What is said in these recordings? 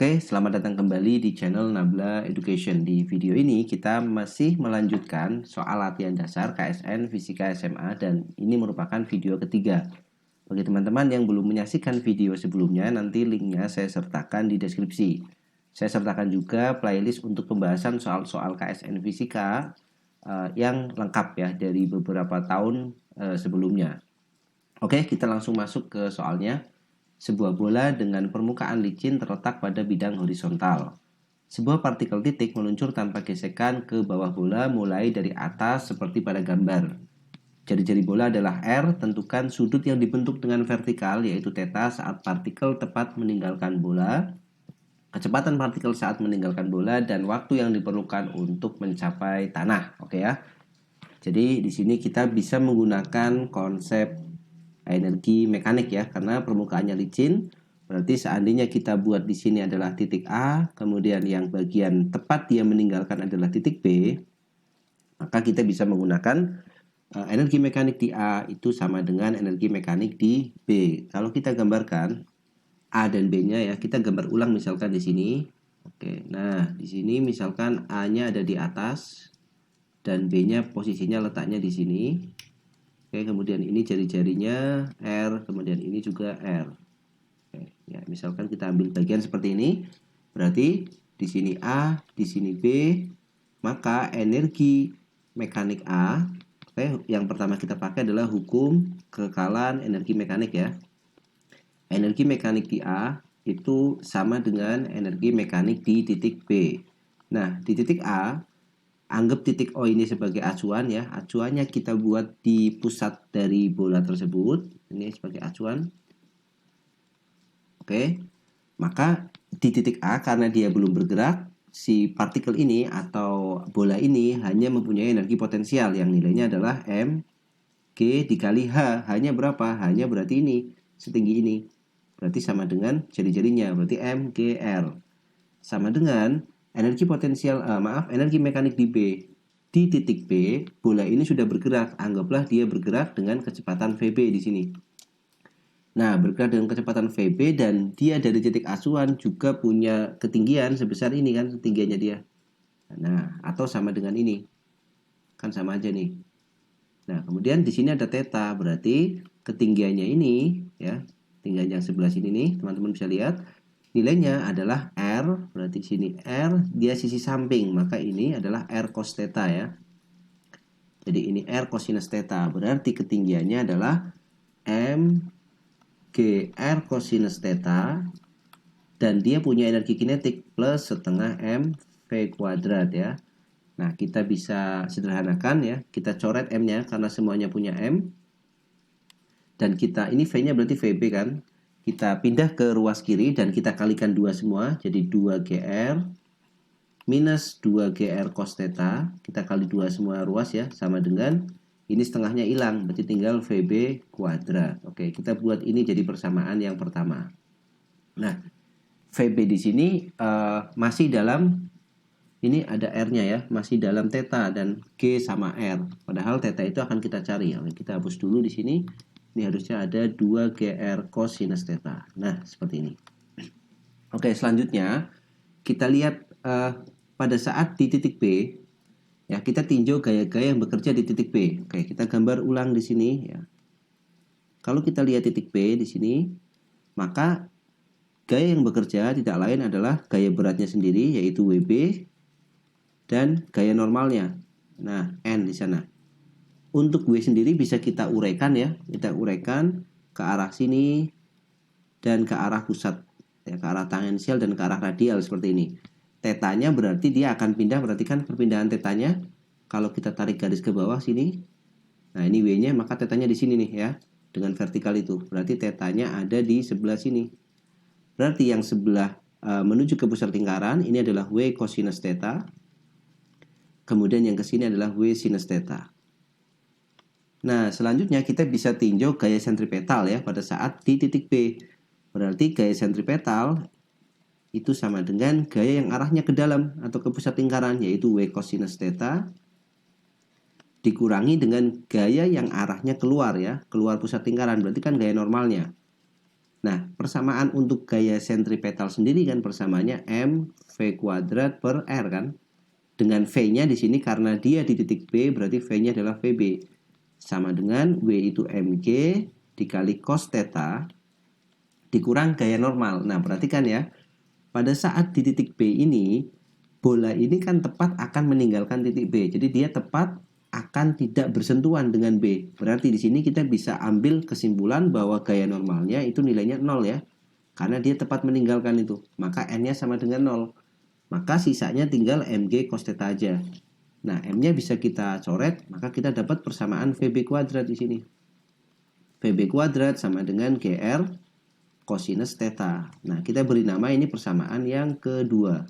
Oke, selamat datang kembali di channel Nabla Education. Di video ini kita masih melanjutkan soal latihan dasar KSN Fisika SMA dan ini merupakan video ketiga. Bagi teman-teman yang belum menyaksikan video sebelumnya, nanti linknya saya sertakan di deskripsi. Saya sertakan juga playlist untuk pembahasan soal-soal KSN Fisika yang lengkap ya dari beberapa tahun sebelumnya. Oke, kita langsung masuk ke soalnya. Sebuah bola dengan permukaan licin terletak pada bidang horizontal. Sebuah partikel titik meluncur tanpa gesekan ke bawah bola mulai dari atas seperti pada gambar. Jari-jari bola adalah R, tentukan sudut yang dibentuk dengan vertikal yaitu θ saat partikel tepat meninggalkan bola, kecepatan partikel saat meninggalkan bola, dan waktu yang diperlukan untuk mencapai tanah. Oke ya. Jadi di sini kita bisa menggunakan konsep energi mekanik ya, karena permukaannya licin. Berarti seandainya kita buat di sini adalah titik A, kemudian yang bagian tepat dia meninggalkan adalah titik B, maka kita bisa menggunakan energi mekanik di A itu sama dengan energi mekanik di B. Kalau kita gambarkan A dan B-nya ya, kita gambar ulang misalkan di sini. Oke, nah di sini misalkan A-nya ada di atas dan B-nya posisinya letaknya di sini. Oke, kemudian ini jari-jarinya R, kemudian ini juga R. Oke, ya, misalkan kita ambil bagian seperti ini, berarti di sini A, di sini B, maka energi mekanik A, oke, yang pertama kita pakai adalah hukum kekekalan energi mekanik ya. Energi mekanik di A itu sama dengan energi mekanik di titik B. Nah, di titik A, anggap titik O ini sebagai acuan ya. Acuannya kita buat di pusat dari bola tersebut. Ini sebagai acuan. Oke. Maka di titik A, karena dia belum bergerak, si partikel ini atau bola ini hanya mempunyai energi potensial yang nilainya adalah M G dikali H. Hanya berapa? Hanya berarti ini, setinggi ini. Berarti sama dengan jari-jarinya. Berarti M G R. Sama dengan energi potensial, energi mekanik di B. Di titik B, bola ini sudah bergerak. Anggaplah dia bergerak dengan kecepatan VB di sini. Nah, bergerak dengan kecepatan VB dan dia dari titik acuan juga punya ketinggian sebesar ini kan, ketinggiannya dia. Nah, atau sama dengan ini. Kan sama aja nih. Nah, kemudian di sini ada θ, berarti ketinggiannya ini ya, ketinggian yang sebelah sini nih, teman-teman bisa lihat. Nilainya adalah R, berarti sini R, dia sisi samping, maka ini adalah R cos θ ya. Jadi ini R cosinus θ, berarti ketinggiannya adalah M G R cosinus θ, dan dia punya energi kinetik plus setengah M V kuadrat ya. Nah, kita bisa sederhanakan ya, kita coret M-nya karena semuanya punya M. Dan kita, ini V-nya berarti VB kan. Kita pindah ke ruas kiri dan kita kalikan 2 semua. Jadi 2GR minus 2GR cos θ. Kita kali 2 semua ruas ya. Sama dengan, ini setengahnya hilang. Berarti tinggal VB kuadrat. Oke, kita buat ini jadi persamaan yang pertama. Nah, VB di sini masih dalam, ini ada R-nya ya. Masih dalam θ dan G sama R. Padahal θ itu akan kita cari. Oke, kita hapus dulu di sini. Ini harusnya ada 2GR cosinus θ. Nah, seperti ini. Oke, selanjutnya kita lihat pada saat di titik B, ya kita tinjau gaya-gaya yang bekerja di titik B. Oke, kita gambar ulang di sini. Ya. Kalau kita lihat titik B di sini, maka gaya yang bekerja tidak lain adalah gaya beratnya sendiri, yaitu WB, dan gaya normalnya. Nah, N di sana. Untuk W sendiri bisa kita uraikan ya, kita uraikan ke arah sini dan ke arah pusat, ya, ke arah tangensial dan ke arah radial seperti ini. Θ-nya berarti dia akan pindah, berarti kan perpindahan θ-nya kalau kita tarik garis ke bawah sini. Nah, ini W-nya, maka θ-nya di sini nih ya, dengan vertikal itu. Berarti θ-nya ada di sebelah sini. Berarti yang sebelah menuju ke pusat lingkaran ini adalah W cosinus θ. Kemudian yang ke sini adalah W sinus θ. Nah, selanjutnya kita bisa tinjau gaya sentripetal ya pada saat di titik B. Berarti gaya sentripetal itu sama dengan gaya yang arahnya ke dalam atau ke pusat lingkaran, yaitu W cosinus θ dikurangi dengan gaya yang arahnya keluar ya, keluar pusat lingkaran. Berarti kan gaya normalnya. Nah, persamaan untuk gaya sentripetal sendiri kan persamaannya mv kuadrat per r kan. Dengan V-nya di sini karena dia di titik B berarti V-nya adalah VB. Sama dengan W itu mg dikali cos theta dikurang gaya normal. Nah, perhatikan ya. Pada saat di titik B ini, bola ini kan tepat akan meninggalkan titik B. Jadi dia tepat akan tidak bersentuhan dengan B. Berarti di sini kita bisa ambil kesimpulan bahwa gaya normalnya itu nilainya 0 ya. Karena dia tepat meninggalkan itu. Maka N-nya sama dengan 0. Maka sisanya tinggal mg cos theta aja. Nah, M-nya bisa kita coret, maka kita dapat persamaan VB kuadrat di sini. VB kuadrat sama dengan GR cosinus theta. Nah, kita beri nama ini persamaan yang kedua.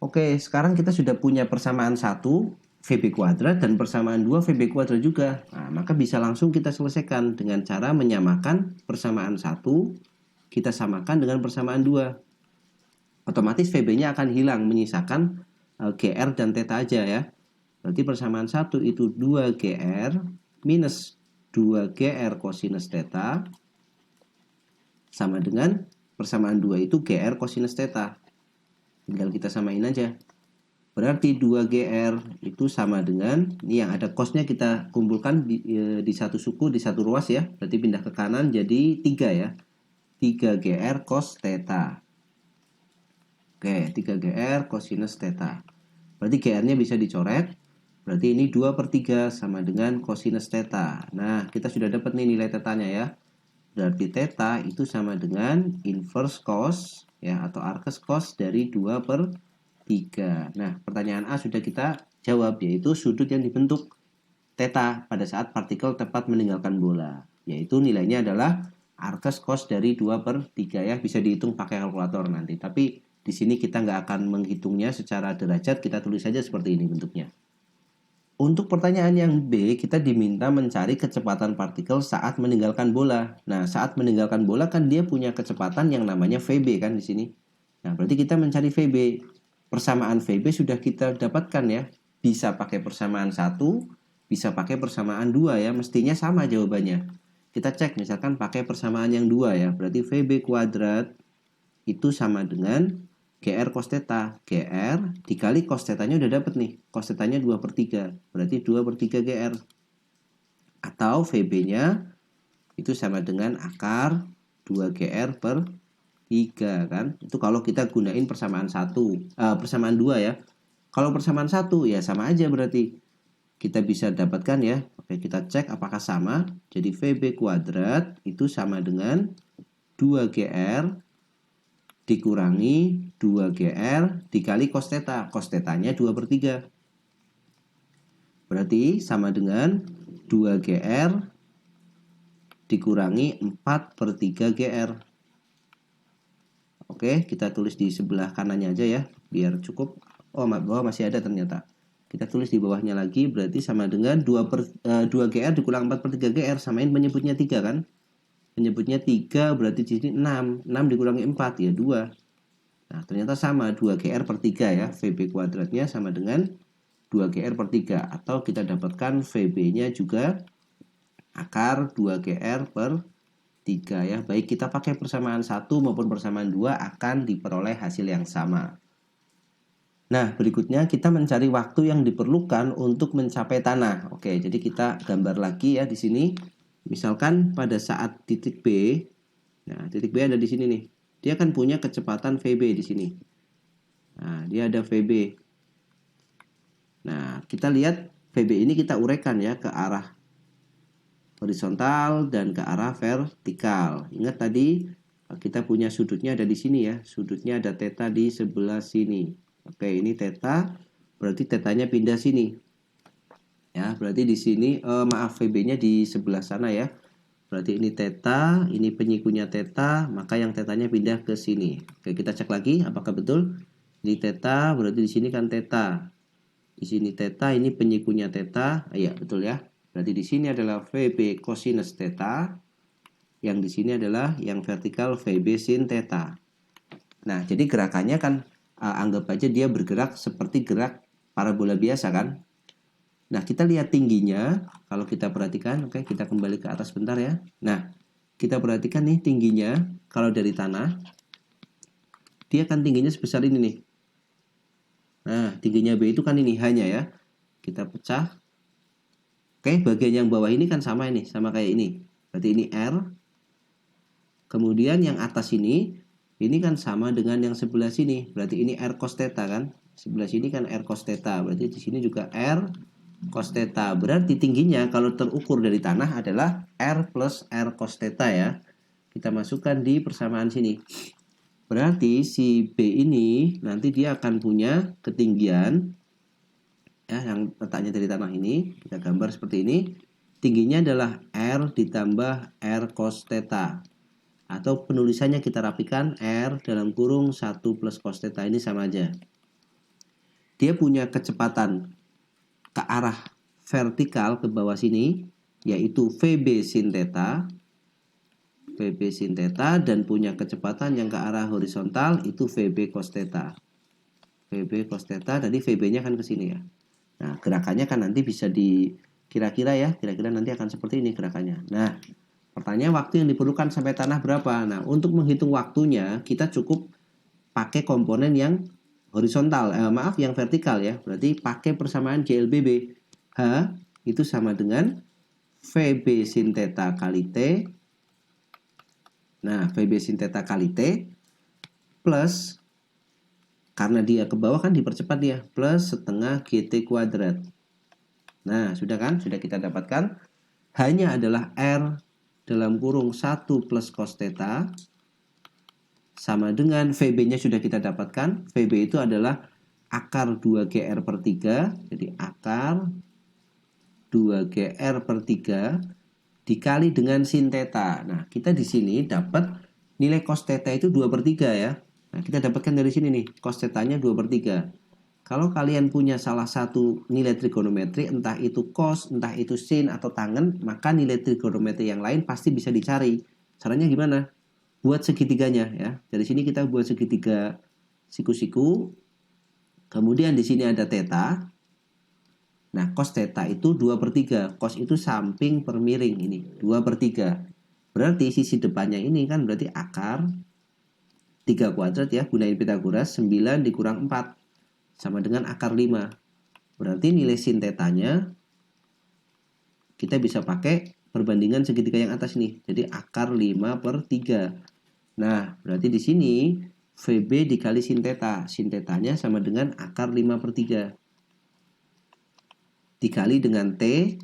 Oke, sekarang kita sudah punya persamaan 1 VB kuadrat dan persamaan 2 VB kuadrat juga. Nah, maka bisa langsung kita selesaikan dengan cara menyamakan persamaan 1 kita samakan dengan persamaan 2. Otomatis VB-nya akan hilang, menyisakan GR dan theta aja ya. Berarti persamaan 1 itu 2GR minus 2GR cosinus theta sama dengan persamaan 2 itu GR cosinus theta. Tinggal kita samain aja. Berarti 2GR itu sama dengan, ini yang ada cosnya kita kumpulkan di satu suku, di satu ruas ya. Berarti pindah ke kanan jadi 3 ya. 3GR cos theta. Oke, 3GR cosinus theta. Berarti GR-nya bisa dicoret. Berarti ini 2/3 sama dengan cosinus theta. Nah, kita sudah dapat nih nilai tetanya ya. Berarti theta itu sama dengan inverse cos ya atau arkes cos dari 2/3. Nah, pertanyaan A sudah kita jawab, yaitu sudut yang dibentuk theta pada saat partikel tepat meninggalkan bola. Yaitu nilainya adalah arkes cos dari 2/3 ya. Bisa dihitung pakai kalkulator nanti. Tapi di sini kita nggak akan menghitungnya secara derajat, kita tulis saja seperti ini bentuknya. Untuk pertanyaan yang B, kita diminta mencari kecepatan partikel saat meninggalkan bola. Nah, saat meninggalkan bola kan dia punya kecepatan yang namanya VB kan di sini. Nah, berarti kita mencari VB. Persamaan VB sudah kita dapatkan ya. Bisa pakai persamaan 1, bisa pakai persamaan 2 ya. Mestinya sama jawabannya. Kita cek misalkan pakai persamaan yang 2 ya. Berarti VB kuadrat itu sama dengan GR cos theta. GR dikali cos theta-nya udah dapet nih. Cos theta-nya 2/3. Berarti 2/3 GR. Atau VB-nya itu sama dengan akar 2GR per 3 kan. Itu kalau kita gunain persamaan 2 ya. Kalau persamaan 1 ya sama aja berarti. Kita bisa dapatkan ya. Oke, kita cek apakah sama. Jadi VB kuadrat itu sama dengan 2GR dikurangi 2GR dikali cos theta. Cos theta-nya 2/3. Berarti sama dengan 2GR dikurangi 4/3 GR. Oke, kita tulis di sebelah kanannya aja ya, biar cukup. Oh, bawah masih ada ternyata. Kita tulis di bawahnya lagi, berarti sama dengan 2GR dikurang 4/3 GR, samain penyebutnya 3 kan? Penyebutnya 3 berarti di sini 6. 6 dikurangi 4 ya 2. Nah, ternyata sama 2GR per 3 ya. VB kuadratnya sama dengan 2GR per 3. Atau kita dapatkan VB-nya juga akar 2GR per 3 ya. Baik kita pakai persamaan 1 maupun persamaan 2 akan diperoleh hasil yang sama. Nah, berikutnya kita mencari waktu yang diperlukan untuk mencapai tanah. Oke, jadi kita gambar lagi ya di sini. Misalkan pada saat titik B, nah titik B ada di sini nih. Dia kan punya kecepatan VB di sini. Nah, dia ada VB. Nah, kita lihat VB ini kita uraikan ya ke arah horizontal dan ke arah vertikal. Ingat tadi kita punya sudutnya ada di sini ya. Sudutnya ada theta di sebelah sini. Oke, ini theta. Berarti tetanya pindah sini. Ya, berarti di sini VB-nya di sebelah sana ya. Berarti ini theta, ini penyikunya theta, maka yang tetanya pindah ke sini. Oke, kita cek lagi apakah betul. Ini theta, berarti di sini kan theta. Di sini theta, ini penyikunya theta. Iya, betul ya. Berarti di sini adalah VB cosinus theta. Yang di sini adalah yang vertikal VB sin theta. Nah, jadi gerakannya kan anggap aja dia bergerak seperti gerak parabola biasa kan. Nah, kita lihat tingginya. Kalau kita perhatikan, oke, kita kembali ke atas bentar ya. Nah, kita perhatikan nih tingginya, kalau dari tanah, dia kan tingginya sebesar ini nih. Nah, tingginya B itu kan ini hanya ya. Kita pecah. Oke, bagian yang bawah ini kan sama ini, sama kayak ini. Berarti ini R. Kemudian yang atas ini kan sama dengan yang sebelah sini. Berarti ini R cos theta kan. Sebelah sini kan R cos theta. Berarti di sini juga R cos theta. Berarti tingginya kalau terukur dari tanah adalah R plus R cos theta ya. Kita masukkan di persamaan sini. Berarti si B ini nanti dia akan punya ketinggian ya, yang letaknya dari tanah ini. Kita gambar seperti ini. Tingginya adalah R ditambah R cos theta. Atau penulisannya kita rapikan, R dalam kurung 1 plus cos theta ini sama aja. Dia punya kecepatan ke arah vertikal ke bawah sini, yaitu VB sin theta. VB sin theta, dan punya kecepatan yang ke arah horizontal, itu VB cos theta. VB cos theta, tadi VB-nya kan ke sini ya. Nah, gerakannya kan nanti bisa di kira-kira ya, kira-kira nanti akan seperti ini gerakannya. Nah, pertanyaan waktu yang diperlukan sampai tanah berapa? Nah, untuk menghitung waktunya kita cukup pakai komponen yang horizontal, yang vertikal ya. Berarti pakai persamaan JLBB. H itu sama dengan VB sin theta kali T. Nah, VB sin theta kali T plus, karena dia ke bawah kan dipercepat dia, plus setengah GT kuadrat. Nah, sudah kan? Sudah kita dapatkan. Hanya adalah R dalam kurung 1 plus cos theta sama dengan VB-nya sudah kita dapatkan. VB itu adalah akar 2GR per 3. Jadi akar 2GR per 3 dikali dengan sin theta. Nah, kita di sini dapat nilai cos theta itu 2 per 3 ya. Nah, kita dapatkan dari sini nih, cos theta-nya 2 per 3. Kalau kalian punya salah satu nilai trigonometri, entah itu cos, entah itu sin, atau tangen, maka nilai trigonometri yang lain pasti bisa dicari. Caranya gimana? Buat segitiganya ya. Dari sini kita buat segitiga siku-siku. Kemudian di sini ada theta. Nah, cos theta itu 2 per 3. Cos itu samping per miring ini. 2 per 3. Berarti sisi depannya ini kan berarti akar 3 kuadrat ya. Gunain Pitagoras. 9 dikurang 4. Sama dengan akar 5. Berarti nilai sin theta-nya kita bisa pakai perbandingan segitiga yang atas nih. Jadi akar 5 per 3. Nah, berarti di sini VB dikali sin theta. Sin theta-nya sama dengan akar 5 per 3. Dikali dengan T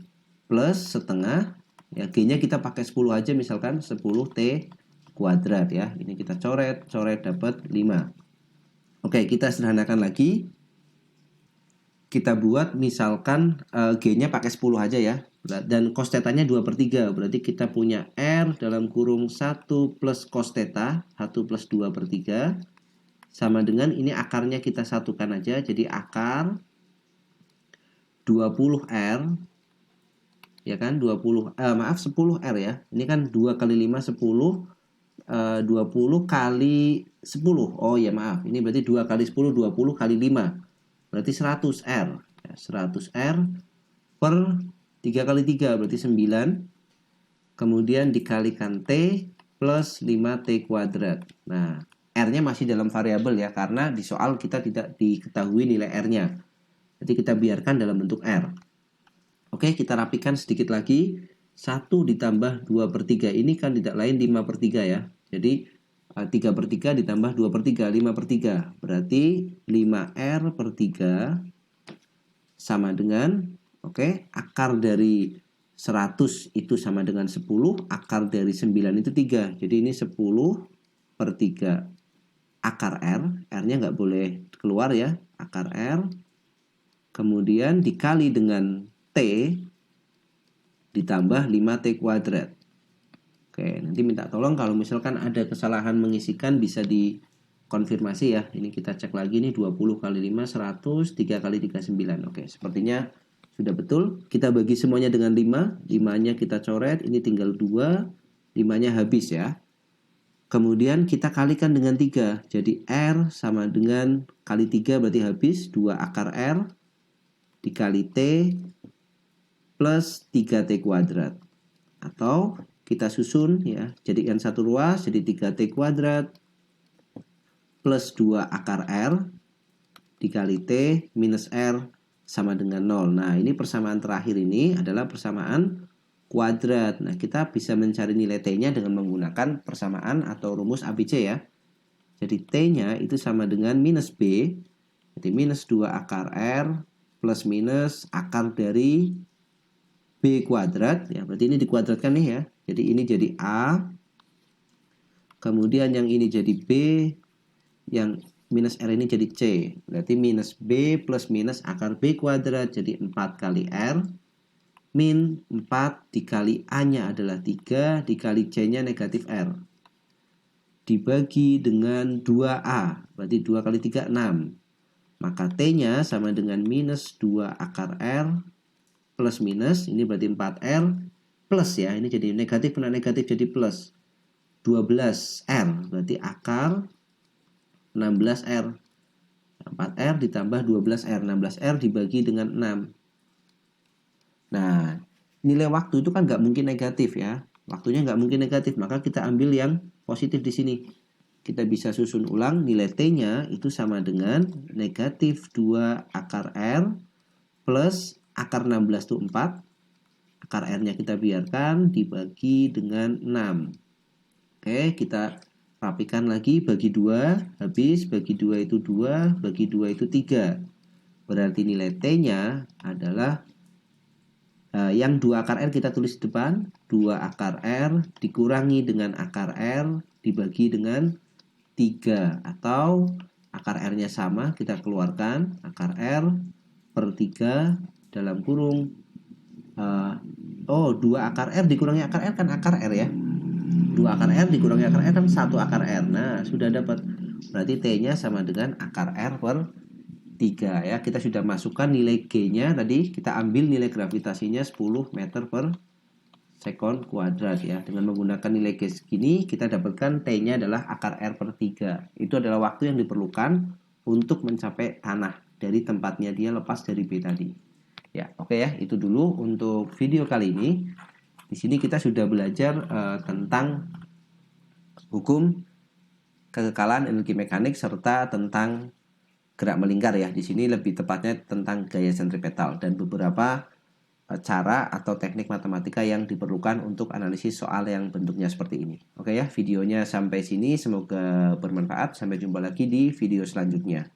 plus setengah. Ya, G-nya kita pakai 10 aja misalkan. 10T kuadrat ya. Ini kita coret dapat 5. Oke, kita sederhanakan lagi. Kita buat misalkan G-nya pakai 10 aja ya. Dan cos theta-nya 2 per 3. Berarti kita punya R dalam kurung 1 plus cos theta. 1 plus 2 per 3. Sama dengan ini akarnya kita satukan aja. Jadi akar 20R. Ya kan? 10R ya. Ini kan 2 kali 5 10. 20 kali 10. Oh ya maaf. Ini berarti 2 kali 10 20 kali 5. Berarti 100R. 100R per 3 kali 3 berarti 9. Kemudian dikalikan T plus 5T kuadrat. Nah, R-nya masih dalam variabel ya, karena di soal kita tidak diketahui nilai R-nya. Jadi kita biarkan dalam bentuk R. Oke, kita rapikan sedikit lagi. 1 ditambah 2 per 3 ini kan tidak lain 5 per 3 ya. Jadi 3 per 3 ditambah 2 per 3, 5 per 3. Berarti 5R per 3 sama dengan, akar dari 100 itu sama dengan 10, akar dari 9 itu 3. Jadi ini 10 per 3 akar R. R-nya nggak boleh keluar ya, akar R. Kemudian dikali dengan T ditambah 5T kuadrat. Oke, nanti minta tolong kalau misalkan ada kesalahan mengisikan bisa dikonfirmasi ya. Ini kita cek lagi nih, 20 kali 5 100, 3 kali 3 9. Oke, sepertinya sudah betul. Kita bagi semuanya dengan 5. 5-nya kita coret, ini tinggal 2. 5-nya habis ya. Kemudian kita kalikan dengan 3. Jadi R sama dengan kali 3 berarti habis 2 akar R dikali T plus 3T kuadrat. Atau kita susun ya, jadikan satu ruas jadi 3T kuadrat plus 2 akar R dikali T minus R sama dengan 0. Nah, ini persamaan terakhir ini adalah persamaan kuadrat. Nah, kita bisa mencari nilai T-nya dengan menggunakan persamaan atau rumus ABC ya. Jadi T-nya itu sama dengan minus B. Jadi minus 2 akar R plus minus akar dari B kuadrat. Ya, berarti ini dikuadratkan nih ya. Jadi ini jadi A. Kemudian yang ini jadi B. Yang minus R ini jadi C. Berarti minus B plus minus akar B kuadrat. Jadi 4 kali R. Min 4 dikali A-nya adalah 3. Dikali C-nya negatif R. Dibagi dengan 2A. Berarti 2 kali 3, 6. Maka T-nya sama dengan minus 2 akar R. Plus minus. Ini berarti 4R. Plus ya. Ini jadi negatif kena negatif jadi plus. 12R. Berarti akar 16R. 4R ditambah 12R. 16R dibagi dengan 6. Nah, nilai waktu itu kan nggak mungkin negatif ya. Waktunya nggak mungkin negatif. Maka kita ambil yang positif di sini. Kita bisa susun ulang nilai T-nya itu sama dengan negatif 2 akar R plus akar 16 itu 4. Akar R-nya kita biarkan dibagi dengan 6. Oke, kita rapikan lagi, bagi 2, habis, bagi 2 itu 2, bagi 2 itu 3. Berarti nilai T-nya adalah yang 2 akar R kita tulis di depan, 2 akar R dikurangi dengan akar R dibagi dengan 3. Atau akar R-nya sama, kita keluarkan, akar R per 3 dalam kurung. 2 akar R dikurangi akar R kan akar R ya. 2 akar R dikurangi akar R kan 1 akar R. Nah, sudah dapat. Berarti T-nya sama dengan akar R per 3 ya. Kita sudah masukkan nilai G-nya tadi. Kita ambil nilai gravitasinya 10 meter per sekon kuadrat ya. Dengan menggunakan nilai G segini, kita dapatkan T-nya adalah akar R per 3. Itu adalah waktu yang diperlukan untuk mencapai tanah dari tempatnya dia lepas dari B tadi. Ya, oke ya. Itu dulu untuk video kali ini. Di sini kita sudah belajar tentang hukum kekekalan energi mekanik serta tentang gerak melingkar ya. Di sini lebih tepatnya tentang gaya sentripetal dan beberapa cara atau teknik matematika yang diperlukan untuk analisis soal yang bentuknya seperti ini. Oke ya, videonya sampai sini semoga bermanfaat. Sampai jumpa lagi di video selanjutnya.